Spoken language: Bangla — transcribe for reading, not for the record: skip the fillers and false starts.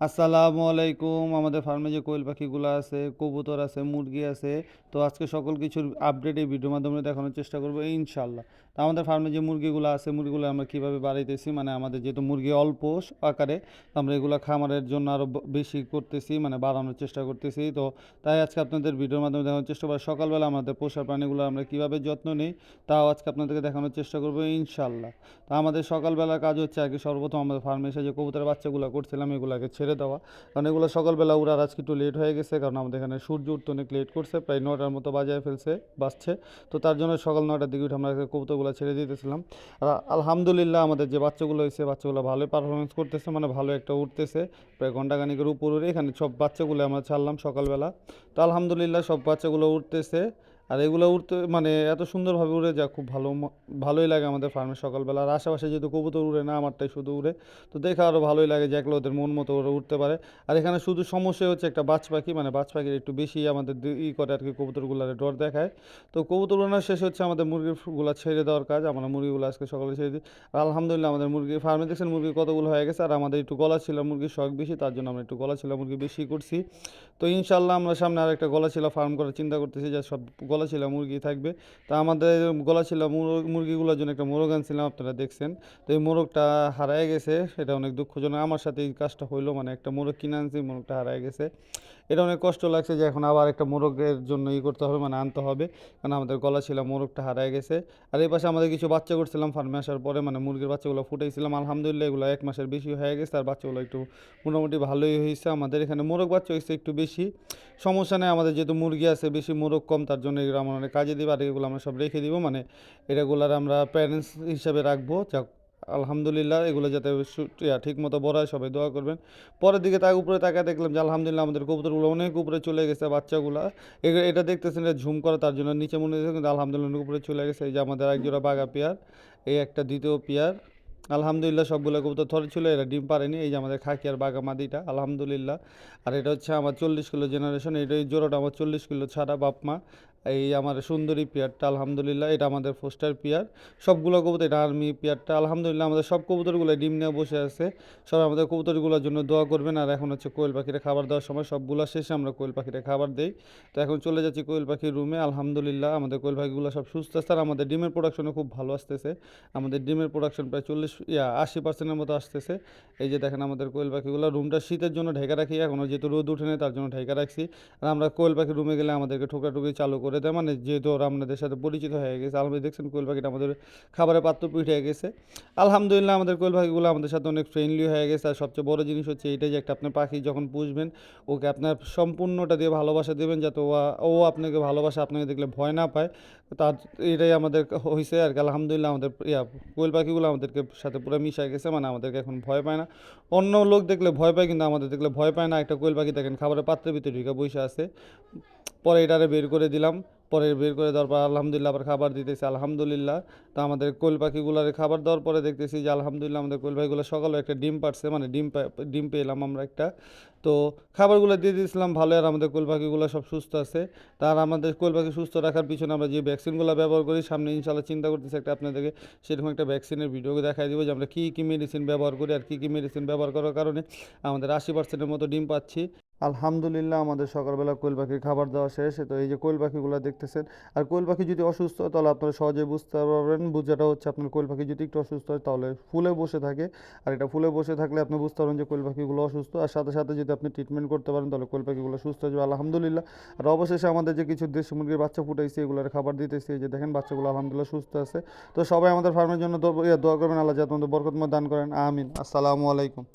আসসালামু আলাইকুম। আমাদের ফার্মে যে কোয়েল পাখিগুলো আছে, কবুতর আছে, মুরগি আছে, তো আজকে সকল কিছুর আপডেট এই ভিডিওর মাধ্যমে দেখানোর চেষ্টা করবো ইনশাল্লাহ। তো আমাদের ফার্মে যে মুরগিগুলো আছে, মুরগিগুলো আমরা কীভাবে বাড়াইতেছি, মানে আমাদের যেহেতু মুরগি অল্প আকারে, তো আমরা এগুলো খামারের জন্য আরও বেশি করতেছি, মানে বাড়ানোর চেষ্টা করতেছি। তো তাই আজকে আপনাদের ভিডিওর মাধ্যমে দেখানোর চেষ্টা করবো সকালবেলা আমাদের পোষা প্রাণীগুলো আমরা কীভাবে যত্ন নিই, তাও আজকে আপনাদেরকে দেখানোর চেষ্টা করবো ইনশাল্লাহ। তো আমাদের সকালবেলার কাজ হচ্ছে আগে সর্বপ্রথম আমাদের ফার্মে এসে যে কবুতরের বাচ্চাগুলো করছিলাম এগুলোকে ছেড়ে দেওয়া, কারণ এগুলো সকালবেলা উড়ার আজকে একটু লেট হয়ে গেছে, কারণ আমাদের এখানে সূর্য উঠতে অনেক লেট করছে, প্রায় 9টার মতো বাজায় বাজছে। তো তার জন্য সকাল 9টার দিকে উঠে আমরা কবুতরগুলো ছেড়ে দিতেছিলাম। আর আলহামদুলিল্লাহ আমাদের যে বাচ্চাগুলো হয়েছে, বাচ্চাগুলো ভালোই পারফরমেন্স করতেছে, মানে ভালো একটা উঠতেছে, প্রায় ঘন্টাখানিকের উপর উড়ে এখানে সব বাচ্চাগুলো আমরা ছাড়লাম সকালবেলা। তো আলহামদুলিল্লাহ সব বাচ্চাগুলো উঠতেছে। আর এগুলো উড়তে মানে এত সুন্দরভাবে উড়ে যা খুব ভালোই লাগে আমাদের ফার্মে সকালবেলা। আর আশেপাশে যেহেতু কবুতর উড়ে না, আমারটাই শুধু উড়ে, তো দেখে আরও ভালোই লাগে যে একলা ওদের মন মতো ওরা উঠতে পারে। আর এখানে শুধু সমস্যা হচ্ছে একটা বাজ পাখি, মানে বাজ পাখির একটু বেশি আমাদের করে আর কি, কবুতরগুলোর ডর দেখায়। তো কবুতর উড়ানোর শেষ হচ্ছে আমাদের মুরগিগুলো ছেড়ে দেওয়ার কাজ। আমরা মুরগিগুলো আজকে সকালে ছেড়ে দিই। আর আলহামদুলিল্লাহ আমাদের মুরগি ফার্মে দেখছেন মুরগি কতগুলো হয়ে গেছে। আর আমাদের একটু গলা ছিল মুরগির শখ বেশি, তার জন্য আমরা একটু গলা ছিল মুরগি বেশি করছি। তো ইনশাল্লাহ আমরা সামনে আর একটা গলাচিলা ফার্ম করার চিন্তা করতেছি, যে সব গলাচিলা মুরগি থাকবে। তা আমাদের গলাচিলা মুরগিগুলোর জন্য একটা মোরগ আনছিলাম, আপনারা দেখছেন। তো এই মোরগটা হারায় গেছে, এটা অনেক দুঃখজনক। আমার সাথে এই কাজটা হইলো, মানে একটা মোরগ কিনে আনছি, মোরগটা হারায় গেছে। এটা অনেক কষ্ট লাগছে যে এখন আবার একটা মোরগের জন্য করতে হবে, মানে আনতে হবে, কারণ আমাদের গলাচিলা মোরগটা হারায় গেছে। আর এই পাশে আমাদের কিছু বাচ্চা করছিলাম ফার্মে আসার পরে, মানে মুরগির বাচ্চাগুলো ফুটাইছিলাম, আলহামদুলিল্লাহ এগুলো 1 মাসের বেশি হয়ে গেছে। আর বাচ্চাগুলো একটু মোটামুটি ভালোই হয়েছে। আমাদের এখানে মোরগ বাচ্চা হয়েছে একটু বেশি, সমস্যা নেই। আমাদের যেহেতু মুরগি আছে বেশি, মোরগ কম, তার জন্য এগুলো আমরা অনেক কাজে দিব। আর এগুলো আমরা সব রেখে দিব, মানে এটাগুলার আমরা প্যারেন্টস হিসাবে রাখবো। যাক আলহামদুলিল্লাহ এগুলো যাতে ঠিক মতো বড় হয়, সবাই দোয়া করবেন। পরের দিকে তার উপরে তাকায় দেখলাম যে আলহামদুলিল্লাহ আমাদের কবুতরগুলো অনেক উপরে চলে গেছে, বাচ্চাগুলো এটা দেখতেছেন এটা ঝুম করে, তার জন্য নিচে মনে হচ্ছে, কিন্তু আলহামদুলিল্লাহ অনেক উপরে চলে গেছে। এই যে আমাদের এক জোড়া বাঘা পেয়ার, এই একটা দ্বিতীয় পেয়ার, আলহামদুলিল্লাহ সবগুলো কবুতর থরে ছিল, এরা ডিম পারেনি। এই যে আমাদের খাকি আর বাঘা মাদিটা, আলহামদুলিল্লাহ। আর এটা হচ্ছে আমার 40 কিলো জেনারেশন, এই জোড়াটা আমার 40 কিলো ছাড়া বাপ মা। এই আমার সুন্দরী পেয়ারটা আলহামদুলিল্লাহ, এটা আমাদের ফোস্টার পেয়ার। সবগুলো কবুতর, এটা আর্মি পেয়ারটা আলহামদুলিল্লাহ। আমাদের সব কবুতরগুলো ডিম নিয়ে বসে আছে। সবাই আমাদের কবুতরগুলোর জন্য দোয়া করবেন। আর এখন হচ্ছে কোয়েল পাখিটা খাবার দেওয়ার সময়, সবগুলো শেষে আমরা কোয়েল পাখিটা খাবার দেই। তো এখন চলে যাচ্ছি কোয়েল পাখির রুমে। আলহামদুলিল্লাহ আমাদের কোয়েল পাখিগুলো সব সুস্থ আছে। আর আমাদের ডিমের প্রোডাকশনও খুব ভালো আসতেছে। আমাদের ডিমের প্রোডাকশন প্রায় 80%-এর মতো আসতেছে। এই যে দেখেন আমাদের কোয়েল পাখিগুলো, রুমটা শীতের জন্য ঢেকে রাখি, এখনও যেহেতু রোদ উঠে নেই তার জন্য ঢেকে রাখছি। আর আমরা কোয়েল পাখির রুমে গেলে আমাদেরকে ঠোকাঠুকি চালু করে দেয়, মানে যেহেতু ওরা আমাদের সাথে পরিচিত হয়ে গেছে। আলহামদুলিল্লাহ দেখছেন কোয়েল পাখিটা আমাদের খাবারের পাত্র পিঠে গেছে। আলহামদুলিল্লাহ আমাদের কোয়েল পাখিগুলো আমাদের সাথে অনেক ফ্রেন্ডলি হয়ে গেছে। আর সবচেয়ে বড় জিনিস হচ্ছে এইটাই যে একটা আপনার পাখি যখন পুষবেন, ওকে আপনার সম্পূর্ণটা দিয়ে ভালোবাসা দেবেন, যাতে ও আপনাকে ভালোবাসা, আপনাকে দেখলে ভয় না পায়। তার এটাই আমাদের হয়েছে আর কি। আলহামদুলিল্লাহ আমাদের কোয়েল পাখিগুলো আমাদেরকে সাথে পুরো মিশে গেছে, মানে আমাদেরকে এখন ভয় পায় না। অন্য লোক দেখলে ভয় পায়, কিন্তু আমাদের দেখলে ভয় পায় না। একটা কোয়েল পাখি দেখেন খাবারের পাত্রের ভিতরে ঢুকে বসে আছে। পরে এটারে বের করে দিলাম। পরে বের করে দেওয়ার পর আলহামদুলিল্লাহ আবার খাবার দিতেছে আলহামদুলিল্লাহ। তো আমাদের কোয়েল পাখিগুলোর খাবার দেওয়ার পরে দেখতেছি যে আলহামদুলিল্লাহ আমাদের কোয়েল পাখিগুলো সকালে একটা ডিম পারছে, মানে ডিম পেলাম আমরা একটা। তো খাবারগুলো দিয়ে দিয়েছিলাম ভালো। আর আমাদের কোয়েল পাখিগুলো সব সুস্থ আছে। তার আমাদের কোয়েল পাখি সুস্থ রাখার পিছনে আমরা যে ভ্যাকসিনগুলো ব্যবহার করি, সামনে ইনশাল্লাহ চিন্তা করতেছি একটা আপনাদেরকে সেরকম একটা ভ্যাকসিনের ভিডিও দেখাই দিব, যে আমরা কী কী মেডিসিন ব্যবহার করি আর কী কী মেডিসিন ব্যবহার করার কারণে আমাদের 80%-এর মতো ডিম পাচ্ছি। আলহামদুলিল্লাহ আমাদের সকালবেলা কোয়েল পাখির খাবার দেওয়া শেষ। তো এই যে কোয়েল পাখিগুলো দেখতেছেন। আর কোয়েল পাখি যদি অসুস্থ হয় তাহলে আপনারা সহজেই বুঝতে পারবেন। বুঝাটা হচ্ছে আপনার কোয়েল পাখি যদি একটু অসুস্থ হয় তাহলে ফুলে বসে থাকে। আর এটা ফুলে বসে থাকলে আপনি বুঝতে পারবেন যে কোয়েল পাখিগুলো অসুস্থ। আর সাথে সাথে যদি আপনি ট্রিটমেন্ট করতে পারেন তাহলে কোয়েল পাখিগুলো সুস্থ হয়ে যাবে আলহামদুলিল্লাহ। আর অবশেষে আমাদের যে কিছু দেশি মুরগির বাচ্চা ফুটাইছে এগুলোর খাবার দিতেছি। এই যে দেখেন বাচ্চাগুলো আলহামদুলিল্লাহ সুস্থ আছে। তো সবাই আমাদের ফার্মের জন্য দোয়া করবেন, আল্লাহ যাতে আমাদের বরকতময় দান করেন, আমিন। আসসালামু আলাইকুম।